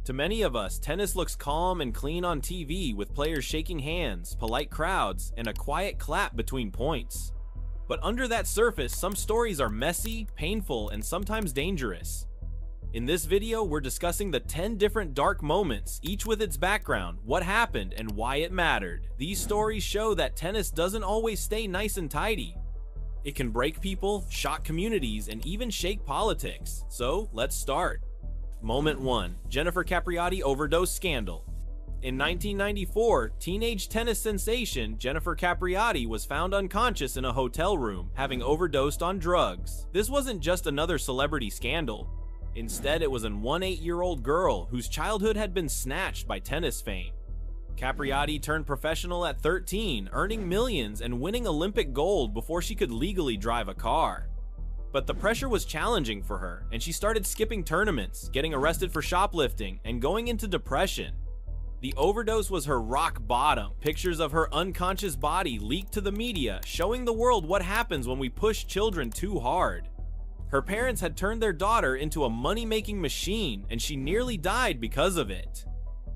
To many of us, tennis looks calm and clean on TV with players shaking hands, polite crowds, and a quiet clap between points. But under that surface, some stories are messy, painful, and sometimes dangerous. In this video, we're discussing the 10 different dark moments, each with its background, what happened, and why it mattered. These stories show that tennis doesn't always stay nice and tidy. It can break people, shock communities, and even shake politics. So, let's start. Moment 1. Jennifer Capriati overdose scandal. In 1994, teenage tennis sensation Jennifer Capriati was found unconscious in a hotel room, having overdosed on drugs. This wasn't just another celebrity scandal. Instead, it was an 18-year-old girl whose childhood had been snatched by tennis fame. Capriati turned professional at 13, earning millions and winning Olympic gold before she could legally drive a car. But the pressure was challenging for her, and she started skipping tournaments, getting arrested for shoplifting, and going into depression. The overdose was her rock bottom. Pictures of her unconscious body leaked to the media, showing the world what happens when we push children too hard. Her parents had turned their daughter into a money-making machine, and she nearly died because of it.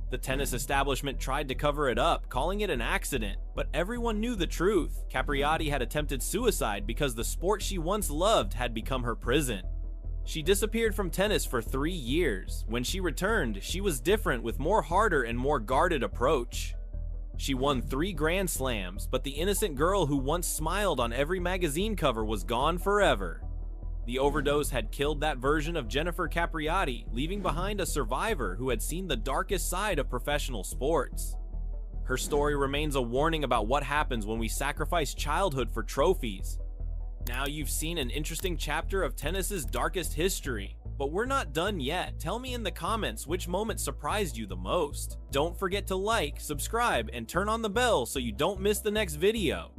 The tennis establishment tried to cover it up, calling it an accident, but everyone knew the truth. Capriati had attempted suicide because the sport she once loved had become her prison. She disappeared from tennis for 3 years. When she returned, she was different with more harder and more guarded approach. She won 3 Grand Slams, but the innocent girl who once smiled on every magazine cover was gone forever. The overdose had killed that version of Jennifer Capriati, leaving behind a survivor who had seen the darkest side of professional sports. Her story remains a warning about what happens when we sacrifice childhood for trophies. Now you've seen an interesting chapter of tennis's darkest history, but we're not done yet. Tell me in the comments which moment surprised you the most. Don't forget to like, subscribe, and turn on the bell so you don't miss the next video.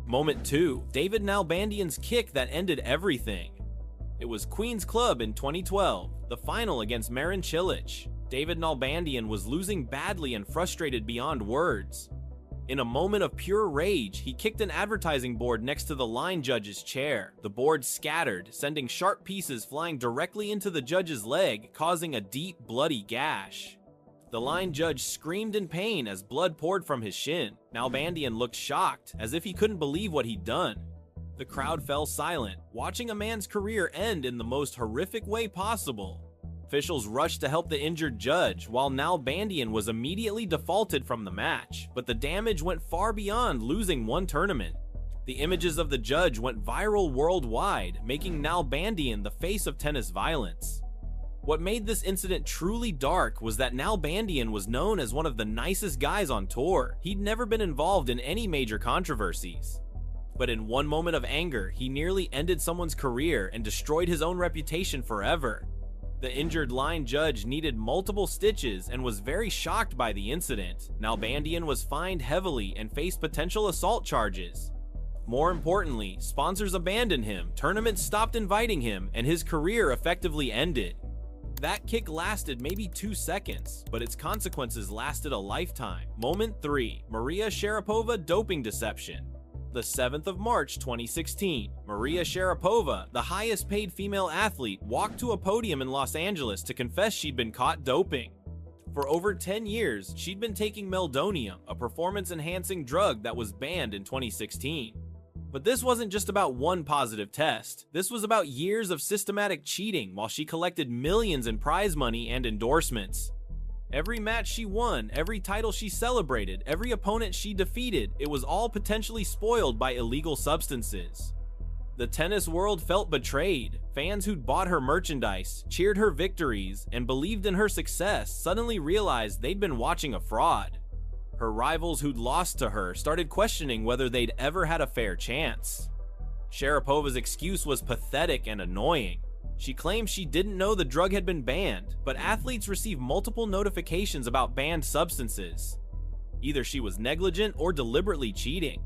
Moment 2. David Nalbandian's kick that ended everything. It was Queen's Club in 2012, the final against Marin Cilic. David Nalbandian was losing badly and frustrated beyond words. In a moment of pure rage, he kicked an advertising board next to the line judge's chair. The board scattered, sending sharp pieces flying directly into the judge's leg, causing a deep, bloody gash. The line judge screamed in pain as blood poured from his shin. Nalbandian looked shocked, as if he couldn't believe what he'd done. The crowd fell silent, watching a man's career end in the most horrific way possible. Officials rushed to help the injured judge, while Nalbandian was immediately defaulted from the match, but the damage went far beyond losing one tournament. The images of the judge went viral worldwide, making Nalbandian the face of tennis violence. What made this incident truly dark was that Nalbandian was known as one of the nicest guys on tour. He'd never been involved in any major controversies. But in one moment of anger, he nearly ended someone's career and destroyed his own reputation forever. The injured line judge needed multiple stitches and was very shocked by the incident. Nalbandian was fined heavily and faced potential assault charges. More importantly, sponsors abandoned him, tournaments stopped inviting him, and his career effectively ended. That kick lasted maybe 2 seconds, but its consequences lasted a lifetime. Moment 3. Maria Sharapova doping deception. The 7th of March 2016, Maria Sharapova, the highest paid female athlete, walked to a podium in Los Angeles to confess she'd been caught doping. For over 10 years, she'd been taking meldonium, a performance-enhancing drug that was banned in 2016. But this wasn't just about one positive test. This was about years of systematic cheating while she collected millions in prize money and endorsements. Every match she won, every title she celebrated, every opponent she defeated, it was all potentially spoiled by illegal substances. The tennis world felt betrayed. Fans who'd bought her merchandise, cheered her victories, and believed in her success suddenly realized they'd been watching a fraud. Her rivals who'd lost to her started questioning whether they'd ever had a fair chance. Sharapova's excuse was pathetic and annoying. She claimed she didn't know the drug had been banned, but athletes receive multiple notifications about banned substances. Either she was negligent or deliberately cheating.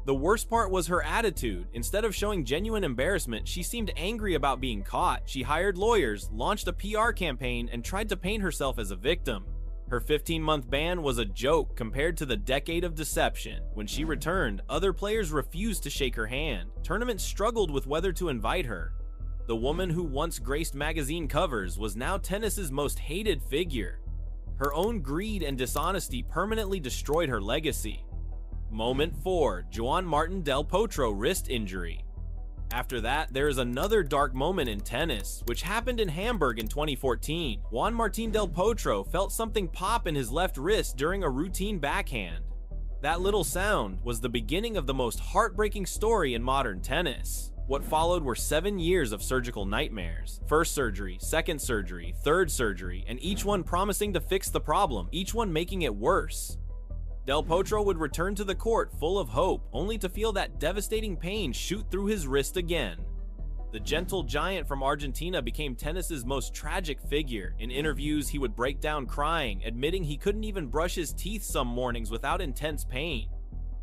The worst part was her attitude. Instead of showing genuine embarrassment, she seemed angry about being caught. She hired lawyers, launched a PR campaign, and tried to paint herself as a victim. Her 15-month ban was a joke compared to the decade of deception. When she returned, other players refused to shake her hand. Tournaments struggled with whether to invite her. The woman who once graced magazine covers was now tennis's most hated figure. Her own greed and dishonesty permanently destroyed her legacy. Moment 4. Juan Martín del Potro wrist injury. After that, there is another dark moment in tennis, which happened in Hamburg in 2014. Juan Martín del Potro felt something pop in his left wrist during a routine backhand. That little sound was the beginning of the most heartbreaking story in modern tennis. What followed were 7 years of surgical nightmares. First surgery, second surgery, third surgery, and each one promising to fix the problem, each one making it worse. Del Potro would return to the court full of hope, only to feel that devastating pain shoot through his wrist again. The gentle giant from Argentina became tennis's most tragic figure. In interviews, he would break down crying, admitting he couldn't even brush his teeth some mornings without intense pain.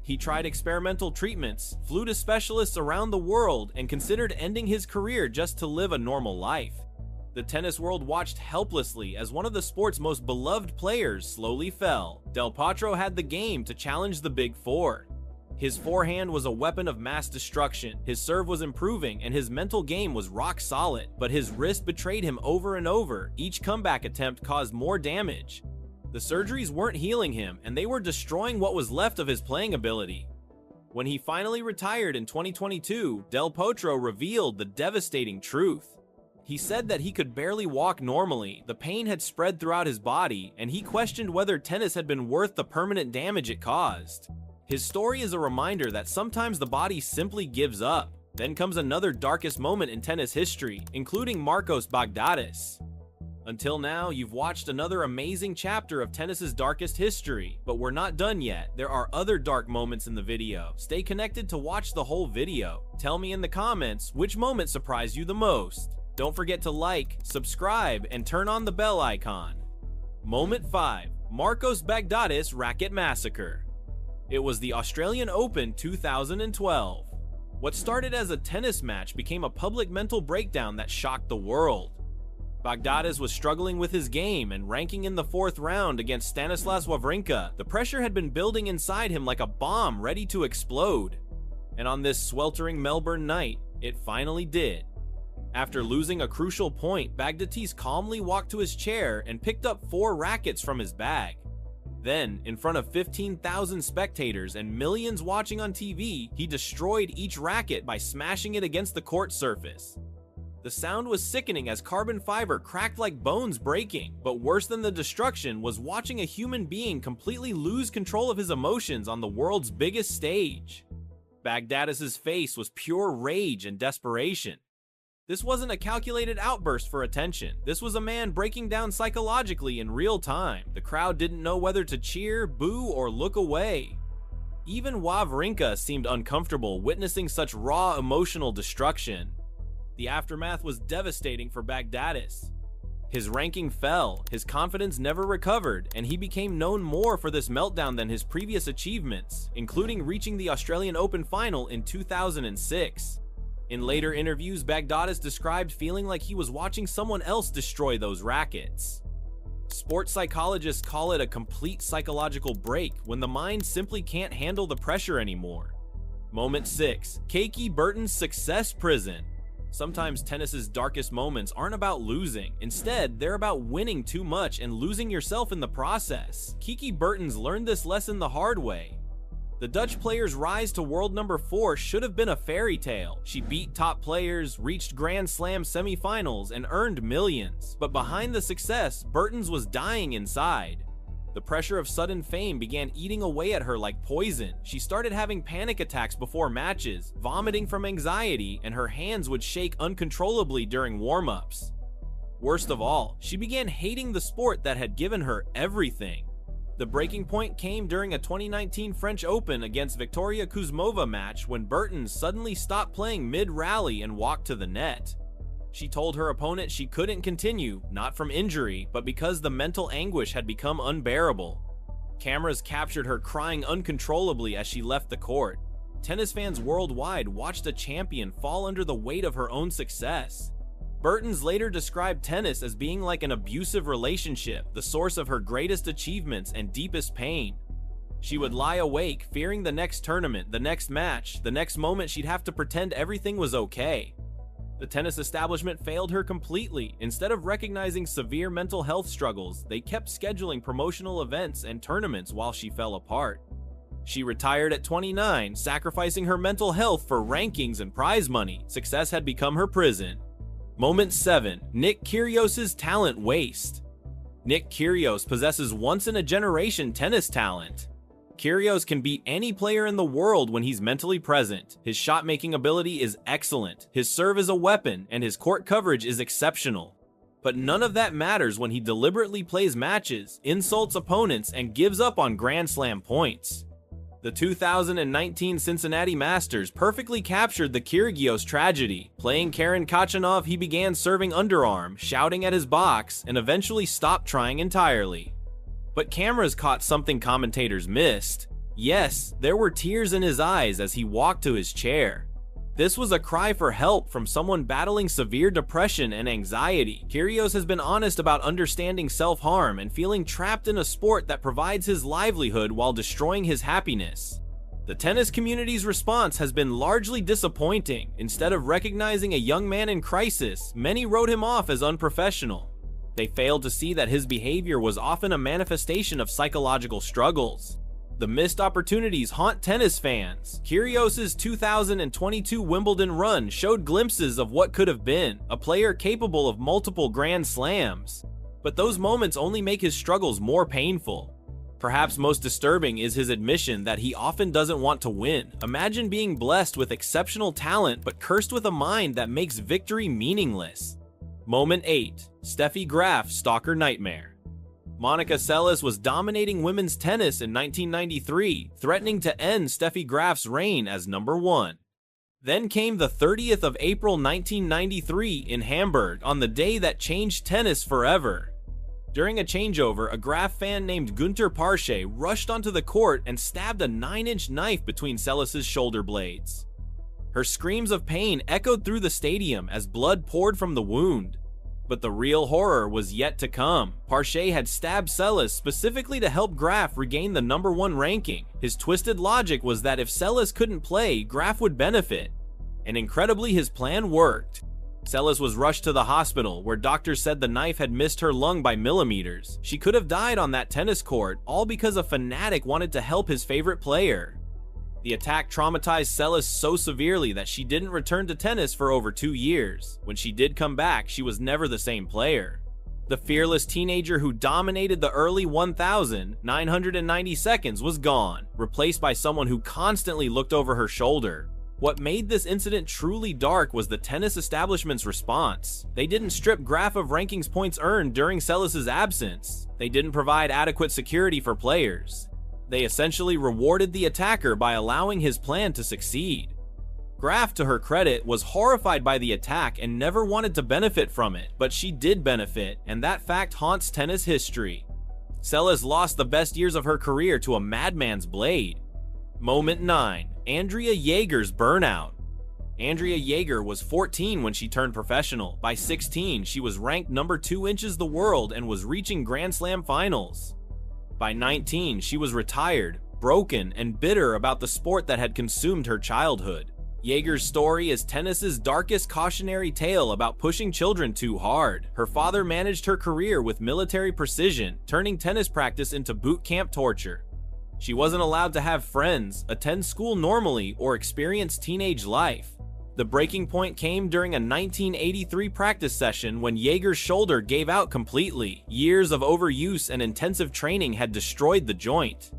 He tried experimental treatments, flew to specialists around the world, and considered ending his career just to live a normal life. The tennis world watched helplessly as one of the sport's most beloved players slowly fell. Del Potro had the game to challenge the Big Four. His forehand was a weapon of mass destruction, his serve was improving, and his mental game was rock solid. But his wrist betrayed him over and over. Each comeback attempt caused more damage. The surgeries weren't healing him, and they were destroying what was left of his playing ability. When he finally retired in 2022, Del Potro revealed the devastating truth. He said that he could barely walk normally, the pain had spread throughout his body, and he questioned whether tennis had been worth the permanent damage it caused. His story is a reminder that sometimes the body simply gives up. Then comes another darkest moment in tennis history, including Marcos Baghdatis. Until now, you've watched another amazing chapter of tennis's darkest history, but we're not done yet. There are other dark moments in the video. Stay connected to watch the whole video. Tell me in the comments which moment surprised you the most. Don't forget to like, subscribe, and turn on the bell icon. Moment 5. Marcos Baghdatis Racket Massacre. It was the Australian Open 2012. What started as a tennis match became a public mental breakdown that shocked the world. Baghdatis was struggling with his game and ranking in the 4th round against Stanislas Wawrinka. The pressure had been building inside him like a bomb ready to explode. And on this sweltering Melbourne night, it finally did. After losing a crucial point, Baghdatis calmly walked to his chair and picked up 4 rackets from his bag. Then, in front of 15,000 spectators and millions watching on TV, he destroyed each racket by smashing it against the court surface. The sound was sickening as carbon fiber cracked like bones breaking, but worse than the destruction was watching a human being completely lose control of his emotions on the world's biggest stage. Baghdatis' face was pure rage and desperation. This wasn't a calculated outburst for attention. This was a man breaking down psychologically in real time. The crowd didn't know whether to cheer, boo, or look away. Even Wawrinka seemed uncomfortable witnessing such raw emotional destruction. The aftermath was devastating for Baghdatis. His ranking fell, his confidence never recovered, and he became known more for this meltdown than his previous achievements, including reaching the Australian Open final in 2006. In later interviews, Baghdatis described feeling like he was watching someone else destroy those rackets. Sports psychologists call it a complete psychological break when the mind simply can't handle the pressure anymore. Moment 6. Kiki Bertens' success prison. Sometimes tennis's darkest moments aren't about losing. Instead, they're about winning too much and losing yourself in the process. Kiki Bertens learned this lesson the hard way. The Dutch player's rise to world number 4 should have been a fairy tale. She beat top players, reached Grand Slam semifinals, and earned millions. But behind the success, Bertens was dying inside. The pressure of sudden fame began eating away at her like poison. She started having panic attacks before matches, vomiting from anxiety, and her hands would shake uncontrollably during warm-ups. Worst of all, she began hating the sport that had given her everything. The breaking point came during a 2019 French Open against Victoria Kuzmova match when Bertens suddenly stopped playing mid-rally and walked to the net. She told her opponent she couldn't continue, not from injury, but because the mental anguish had become unbearable. Cameras captured her crying uncontrollably as she left the court. Tennis fans worldwide watched a champion fall under the weight of her own success. Bertens later described tennis as being like an abusive relationship, the source of her greatest achievements and deepest pain. She would lie awake, fearing the next tournament, the next match, the next moment she'd have to pretend everything was okay. The tennis establishment failed her completely. Instead of recognizing severe mental health struggles, they kept scheduling promotional events and tournaments while she fell apart. She retired at 29, sacrificing her mental health for rankings and prize money. Success had become her prison. Moment 7. Nick Kyrgios's talent waste. Nick Kyrgios possesses once-in-a-generation tennis talent. Kyrgios can beat any player in the world when he's mentally present. His shot-making ability is excellent, his serve is a weapon, and his court coverage is exceptional. But none of that matters when he deliberately plays matches, insults opponents, and gives up on Grand Slam points. The 2019 Cincinnati Masters perfectly captured the Kyrgios tragedy. Playing Karen Khachanov, he began serving underarm, shouting at his box, and eventually stopped trying entirely. But cameras caught something commentators missed. Yes, there were tears in his eyes as he walked to his chair. This was a cry for help from someone battling severe depression and anxiety. Kyrgios has been honest about understanding self-harm and feeling trapped in a sport that provides his livelihood while destroying his happiness. The tennis community's response has been largely disappointing. Instead of recognizing a young man in crisis, many wrote him off as unprofessional. They failed to see that his behavior was often a manifestation of psychological struggles. The missed opportunities haunt tennis fans. Kyrgios's 2022 Wimbledon run showed glimpses of what could have been, a player capable of multiple Grand Slams. But those moments only make his struggles more painful. Perhaps most disturbing is his admission that he often doesn't want to win. Imagine being blessed with exceptional talent but cursed with a mind that makes victory meaningless. Moment 8. Steffi Graf stalker nightmare. Monica Seles was dominating women's tennis in 1993, threatening to end Steffi Graf's reign as number 1. Then came the 30th of April 1993 in Hamburg, on the day that changed tennis forever. During a changeover, a Graf fan named Günter Parsche rushed onto the court and stabbed a 9-inch knife between Seles's shoulder blades. Her screams of pain echoed through the stadium as blood poured from the wound. But the real horror was yet to come. Parsche had stabbed Seles specifically to help Graf regain the number 1 ranking. His twisted logic was that if Seles couldn't play, Graf would benefit. And incredibly, his plan worked. Seles was rushed to the hospital, where doctors said the knife had missed her lung by millimeters. She could have died on that tennis court, all because a fanatic wanted to help his favorite player. The attack traumatized Seles so severely that she didn't return to tennis for over 2 years. When she did come back, she was never the same player. The fearless teenager who dominated the early 1,990 seconds was gone, replaced by someone who constantly looked over her shoulder. What made this incident truly dark was the tennis establishment's response. They didn't strip Graf of rankings points earned during Seles's absence. They didn't provide adequate security for players. They essentially rewarded the attacker by allowing his plan to succeed. Graf, to her credit, was horrified by the attack and never wanted to benefit from it, but she did benefit, and that fact haunts tennis history. Seles lost the best years of her career to a madman's blade. Moment 9. Andrea Jaeger's burnout. Andrea Jaeger was 14 when she turned professional. By 16, she was ranked number 2 inches the world and was reaching Grand Slam finals. By 19, she was retired, broken, and bitter about the sport that had consumed her childhood. Jaeger's story is tennis's darkest cautionary tale about pushing children too hard. Her father managed her career with military precision, turning tennis practice into boot camp torture. She wasn't allowed to have friends, attend school normally, or experience teenage life. The breaking point came during a 1983 practice session when Jaeger's shoulder gave out completely. Years of overuse and intensive training had destroyed the joint.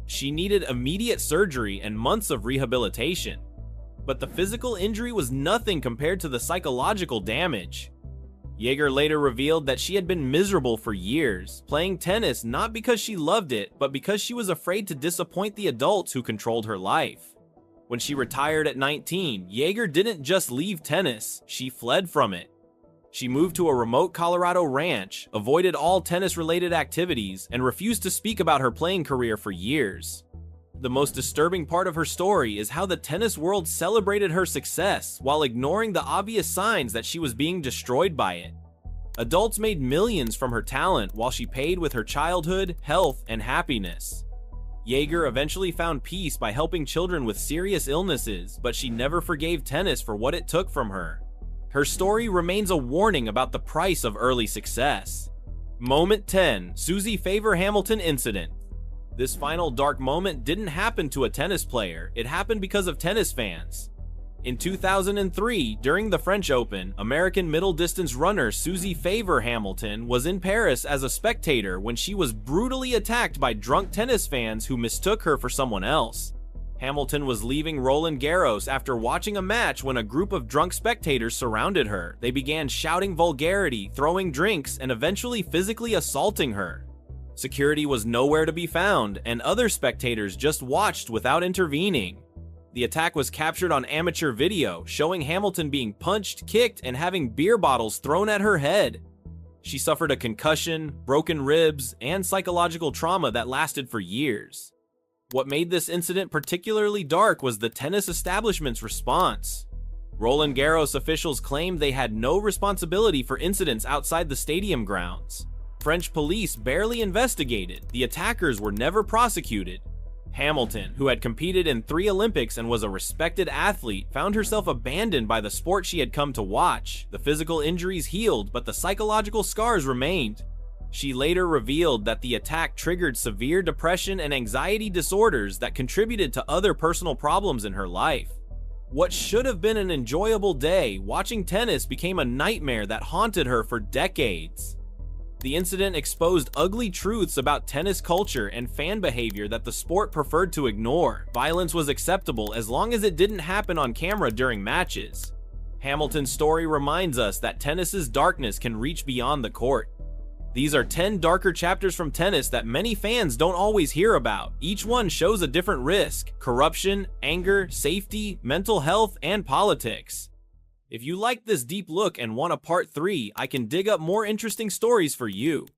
She needed immediate surgery and months of rehabilitation. But the physical injury was nothing compared to the psychological damage. Jaeger later revealed that she had been miserable for years, playing tennis not because she loved it, but because she was afraid to disappoint the adults who controlled her life. When she retired at 19, Jaeger didn't just leave tennis, she fled from it. She moved to a remote Colorado ranch, avoided all tennis-related activities, and refused to speak about her playing career for years. The most disturbing part of her story is how the tennis world celebrated her success while ignoring the obvious signs that she was being destroyed by it. Adults made millions from her talent while she paid with her childhood, health, and happiness. Jaeger eventually found peace by helping children with serious illnesses, but she never forgave tennis for what it took from her. Her story remains a warning about the price of early success. Moment 10. Susie Favor Hamilton Incident. This final dark moment didn't happen to a tennis player, it happened because of tennis fans. In 2003, during the French Open, American middle distance runner Susie Favor Hamilton was in Paris as a spectator when she was brutally attacked by drunk tennis fans who mistook her for someone else. Hamilton was leaving Roland Garros after watching a match when a group of drunk spectators surrounded her. They began shouting vulgarity, throwing drinks, and eventually physically assaulting her. Security was nowhere to be found, and other spectators just watched without intervening. The attack was captured on amateur video, showing Hamilton being punched, kicked, and having beer bottles thrown at her head. She suffered a concussion, broken ribs, and psychological trauma that lasted for years. What made this incident particularly dark was the tennis establishment's response. Roland Garros officials claimed they had no responsibility for incidents outside the stadium grounds. French police barely investigated, the attackers were never prosecuted. Hamilton, who had competed in 3 Olympics and was a respected athlete, found herself abandoned by the sport she had come to watch. The physical injuries healed, but the psychological scars remained. She later revealed that the attack triggered severe depression and anxiety disorders that contributed to other personal problems in her life. What should have been an enjoyable day watching tennis became a nightmare that haunted her for decades. The incident exposed ugly truths about tennis culture and fan behavior that the sport preferred to ignore. Violence was acceptable as long as it didn't happen on camera during matches. Hamilton's story reminds us that tennis's darkness can reach beyond the court. These are 10 darker chapters from tennis that many fans don't always hear about. Each one shows a different risk: corruption, anger, safety, mental health, and politics. If you liked this deep look and want a part 3, I can dig up more interesting stories for you.